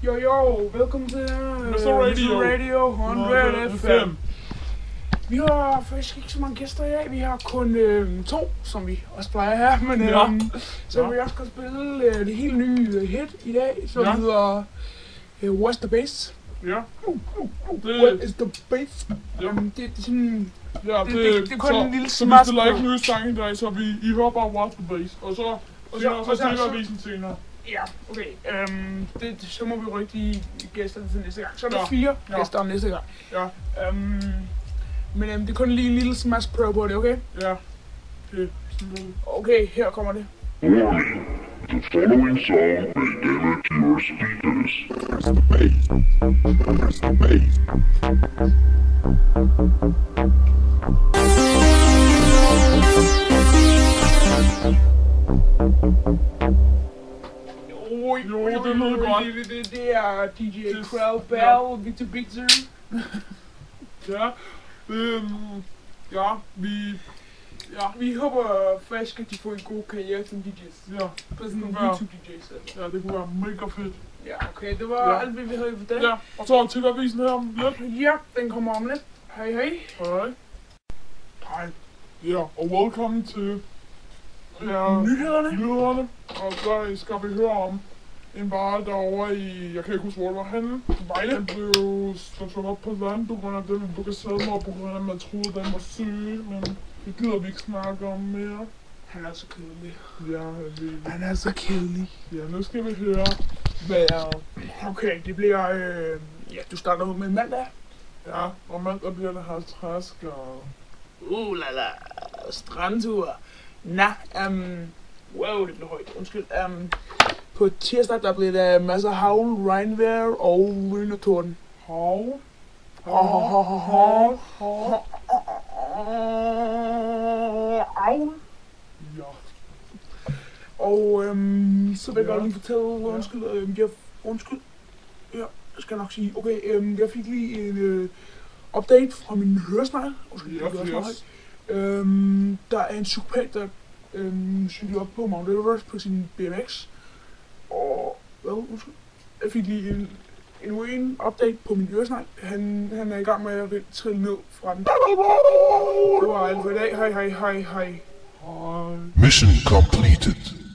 Jo, velkommen til Mr. Radio 100 FM. Vi har faktisk ikke så mange gæster i dag. Vi har kun 2, som vi også plejer her. Men så vil jeg også godt spille det helt nye hit i dag, som hedder What's the Bass? Ja. What is the bass? Ja. Det er sådan... Ja, det er kun en lille så vi stiller ikke nye sange i dag, så I hører bare What's the Bass. Og så TV-avisen senere. Ja, okay. Så må vi rykke de gæster til næste gang. Så er der 4 gæster næste gang. Ja. Men det er kun lige en lille smash prøve på det, okay? Ja. Okay, her kommer det. Warning. The following song may damage your speakers. Press the bass. Press the bass. Jo, det lyder godt. Det er DJ Krell Bell, Victor Victor. Vi håber faktisk, at de får en god karriere som DJ's. Ja. På sådan nogle YouTube-DJ's. Ja, det kunne være mega fedt. Ja, okay, det var alt, hvad vi havde for det. Ja, og så er TV-avisen her om lidt. Ja, den kommer om lidt. Hej. Hej. Hej. Ja, og velkommen til nyhederne. Og så skal vi høre om en bar derovre i, jeg kan ikke huske hvor det var henne. Vejle. Den blev slået op på land, på grund af det, du kan sætte mig, på grund af, at man troede, den var syg, men det gider vi ikke snakke om mere. Han er så kedelig. Ja, Han er så kedelig. ja, nu skal vi høre, hvad er... Okay, det bliver... du starter ud med mandag. Ja, og mandag bliver det 50 grader. La. Strandtur. Wow, det blev højt. Undskyld. På tirsdag, der blev der masser af havl, regnvejr og lyn og torden. Hav. Ja. Og så vil jeg godt lige fortælle, undskyld. Ja, jeg skal nok sige, okay, jeg fik lige en update fra min høresnegl. Der er en psykopat, der cyklede op på Mount Everest på sin BMX. Og, jeg fik lige en update på min høresnegl. Han er i gang med at trille ned fra den. Det var alt for i dag. Hej. Mission completed.